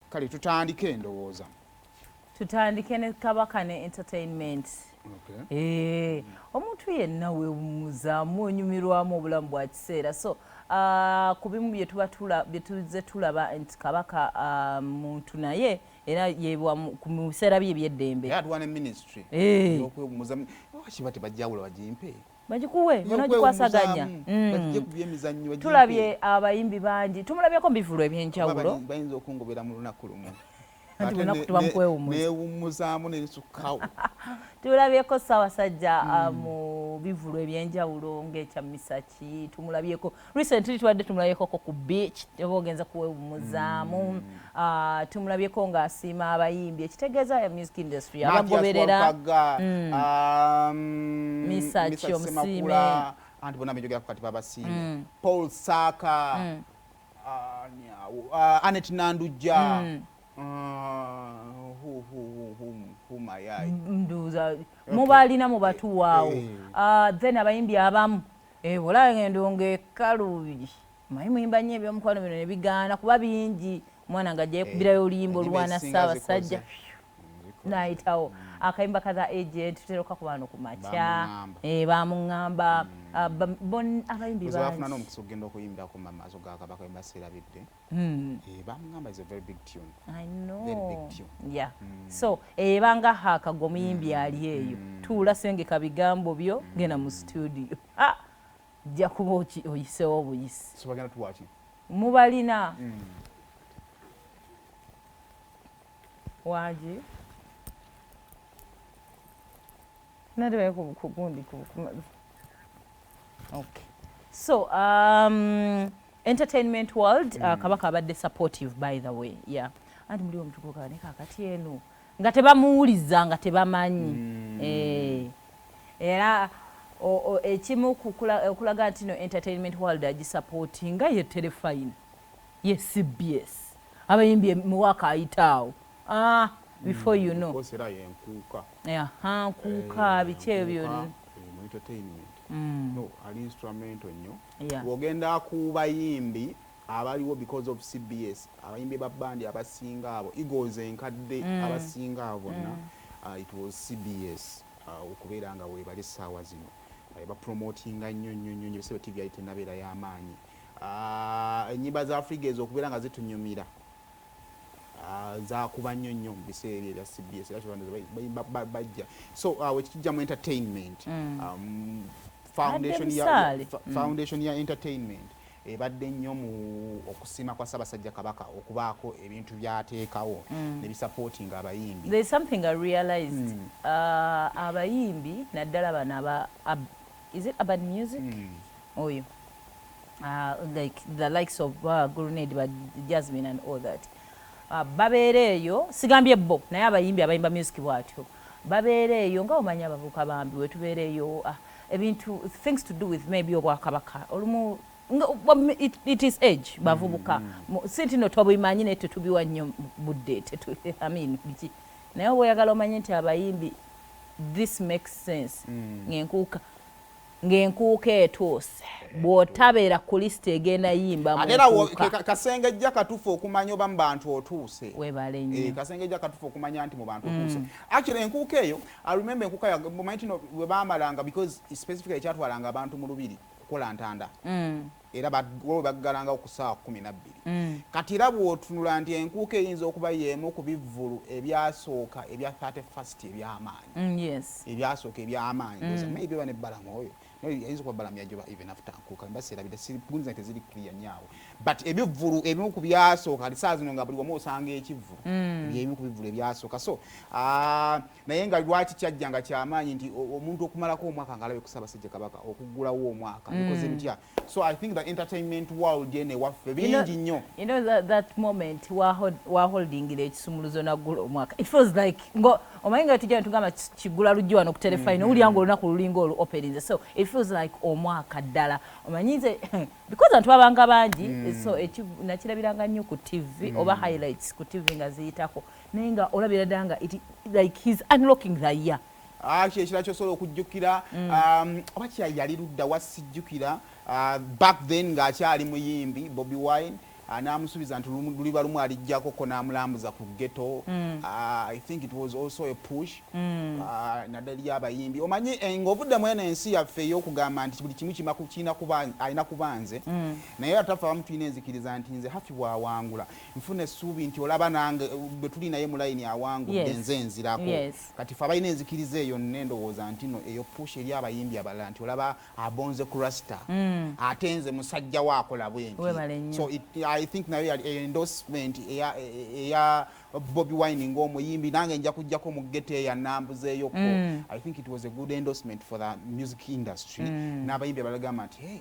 kale tutandike ndowooza tutandike ne Kabaka ne entertainment. Okay. Omuntu yenna weewummuzaamu onyumirwamu obulamu bwa kiseera so ku bimu bye tuzze tulaba nti Kabaka muntu naye era yeebwa mu biseera bye eby'eddembe. Yatwana ministry y'okwewummuzamu kiba tebajjawula bagimpe bagikuwe bonagikwasaganya bajje ku byemizannyo tulabye abayimbi bangi tumulabyeko mu bivvulu ebyenjawulo bayinza okungobera mu lunaku lumu neewummuzaamu nesukkawo tulabyeko Ssaabasajja mu bivvulu ebyenjawulo ng'ekya Misaki tumulabyeko recently tubadde tumulabyeko ku beach oba ogenza kuwewummuzaamu tumulabyeko ng'asiima abayimbi ekitegeeza ya music industry abagoberera Misaki Omusiime anti bonna benjogera ku kati babasiime Paul Saka Anet Nandujja nduuza mubalina mu batuwaawo then abayimbi abamu olaba ngendo ng'ekalubi mayi muyimba nnyo ebyomukwano bino ne bigaana kuba bingi omwana nga ajja yekubirayo oluyimba olwana Ssaabasajja n'ayitawo akayimba kaza agent tuteroka ku bano ku makya bamuŋŋamba abayimbi bafuna n'omukisa ogenda okuyimbira ku maaso ga Kabaka embaseerabidde bamuŋŋamba is a very big tune. I know. Very big tune. Yeah. So ebanga hakago omuyimbi ali eyo tuula sengeka bigambo byo genda mu studio jja kuba oyisewo obuyisi so bagenda tuwaki mubalina waji nadiwe kugundi okay so entertainment world Kabaka abadde supportive by the way yeah andi muli omutuko ne kakati eno nga tebamuwuliza nga tebamanyi era ekimu okulaga nti no entertainment world agisupportinga ye Telefine ye CBS abayimbi muwaka ayitaawo before you know kosera yenkuuka nkuuka biki ebyo mu entertainment no ali instrumental nnyo bw'ogenda ku bayimbi abaliwo because of CBS abayimbi ba bandi abasinga abo Eagles enkadde abasinga abo bonna it was CBS okubeera nga weebale essaawa zino bapromotinga nnyo ebisebe TV yali tennabeera y'amaanyi ennyimba za Africa okubeera nga zitunyumira zakuba nnyo mu biseera ebya CBS era kyobanda bajja so wekijja mu entertainment foundation ya entertainment ebadde nnyo mu okusiima kwa Ssaabasajja Kabaka okubaako ebintu byateekawo ne bisupportinga abayimbi. There is something I realized abayimbi naddala bano is it urban music oyo like the likes of Grenade but Jasmine and all that babeera eyo sigambye bo naye abayimbi abayimba music bwatyo babeera eyo nga omanya abavuka bambi wetubeera eyo ebintu things to do with maybe Obwakabaka olumu it is age bavubuka sinti no tobimanyi ne tutubiwa nnyo budde I mean biki naye oyagala omanye nti abayimbi this makes sense ng'enkuuka etuuse bw'otabeera ku lisiti egenda yimba mu nkuuka kasengejja katuufu okumanya oba mu bantu otuuse weebale nnyo kasengejja katuufu okumanya nti mu bantu otuuse actually enkuuka eyo I remember enkuuka mumanyi tino bwe baamalanga because specifically ekyatwalanga abantu mu lubiri kukola ntanda era baggalanga ku ssaawa 12 kati era bw'otunula nti enkuuka eyinza okuba y'emu ku bivvulu ebyasooka ebya 31st eby'amaanyi ebyasooka eby'amaanyi maybe bane bbalamu oyo yinza okuba bbalamu yajoba even after nkuuka mbaseera bida sipunza nti ziri clear nyaawo but ebivvulu ebimu ku byasooka kati saa zino nga buli wamu osanga ekivvulu ebimu ku bivvulu ebyasooka so naye nga lwaki kyajja nga kyamaanyi nti omuntu okumalako omwaka nga alabe ku Ssaabasajja Kabaka okuggulawo omwaka bikoze bitya so I think the entertainment world yene waffe bingi nnyo you know that moment wa holding ekisumuluzo naggula omwaka it feels like ngo omanyi nga tujja tugamba kiggula lujja wano ku Telefine owulira nga olunaku lulinga olu opening so it feels like omwaka ddala omanyize because abantu babanga bangi so nakirabiranga nnyo ku TV oba highlights ku TV nga ziyitako naye nga olabira ddala nga like he's unlocking the year ekira kyosobola okujjukira oba kyayali ludda wasijjukira back then ng'akyali muyimbi Bobi Wine n'amusuubiza nti luliba lumu alijjako ko n'amulambuza ku ghetto. I think it was also a push naddala y'abayimbi omanyi ng'ovudde mu eno ensi yaffe ey'okugamba nti buli kimu alina kuba nze naye atafe abamu tulina enzikiriza nti nze hafi bw'awangula nfuna essuubi nti olaba nange bwe tuli naye mu layini awangudde nze nzirako kati fe abalina enzikiriza eyo nendowooza nti no eyo push eri abayimbi abalala nti olaba abonze ku rasta ate nze musajja waakola bwenti so I think nayo yali endorsement eya Bobby Wine ng'omuyimbi nange nja kujjako mu ghetto eyannambuzeeyoko. I think it was a good endorsement for the music industry n'abayimbi abalagamba nti hey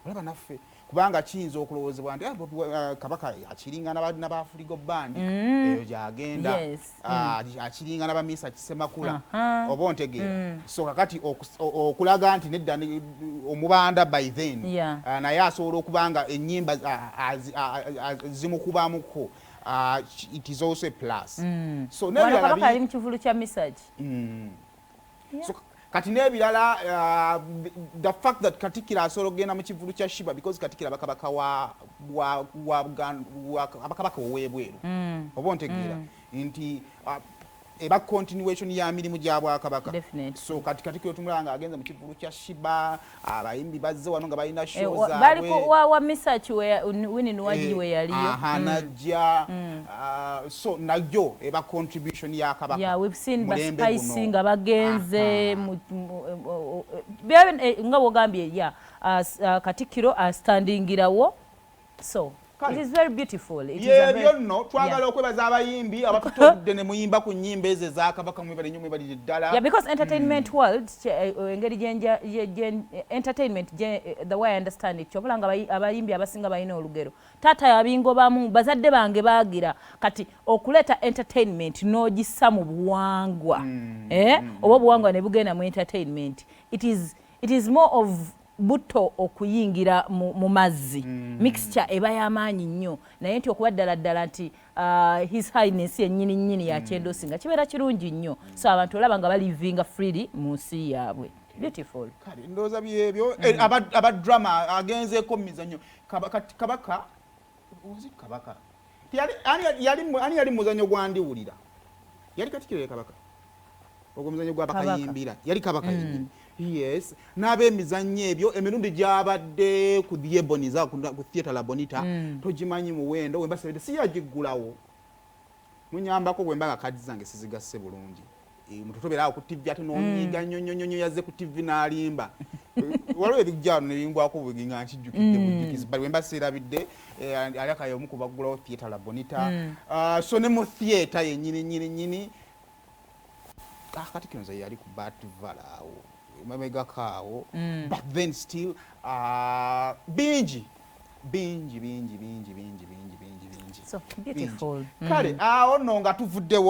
olaba naffe kubanga kiyinza okulowoozebwa nti Kabaka akiringa n'abafuligo bandi eyo gy'agenda akiringa n'abamiisa kisemakula oba ontegeera so kakati okulaga nti nedda omubanda by then naye asobola okubanga ennyimba zimukubamuko it is also a plus so Kabaka ali mu kivulu kya message so kati n'ebirala the fact that Katikira asobola okugenda mu kivulu kya Shiba because Katikira bakabaka abakabaka ow'ebweru oba ontegeera nti eba continuation ya mirimu gya Bwakabaka so Katikira tumulanga agenza mu kivulu kya Shiba abayimbi bazze wano nga balina shows zaabwe baliko wa message Winnie Wajiri we yaliyo najja so najjo eba contribution ya Kabaka we've seen Spice nga bagenze nga bogambye Katikiro standingirawo so it is very beautiful. It is no twagala okwebaza abayimbi abatutudde ne muyimba ku nnyimba ezo za Kabaka mwebale nnyo mwebale ddala. Because entertainment world engeri entertainment the way I understand it kyobulanga abayimbi abasinga balina olugero taata yabingo bamu bazadde bange baagira kati okuleta entertainment n'ogissa mu buwangwa oba obuwangwa ne bugenda mu entertainment it is more of buto okuyingira mu mazzi mixture eba y'amaanyi nnyo naye nti okuba ddala nti his highness yennyini ya kyendosinga kibeera kirungi nnyo so abantu olaba nga balivinga freely mu nsi yaabwe beautiful kale ndowooza byebyo abadrama agenzeeko mu mizannyo Kabaka ani yali muzannyo gwandiwulira yali Katikiro Kabaka ogwo muzannyo gwabakayimbira yali Kabaka yennyini yes n'ab'emizannyo ebyo emirundi gyabadde ku Dieboniza ku theatre la Bonita togimanyi muwendo wembasabedde siyagiggulawo munyambako bwembaga kadi zange sizigasse bulungi mutotoberaawo ku TV ate n'onyiga nnyonnyonnyo yazze ku TV n'alimba waliwo ebijjaano ne bingwako bweginga nkijjukidde bujjukizi bali wembaseerabidde ali akayo omu kubaggulawo theatre la Bonita so ne mu theatre yennyini Katikiro nze yali ku Batvalawo mabegakaawo but then still bingi so beautiful kale awo nno nga tuvuddewo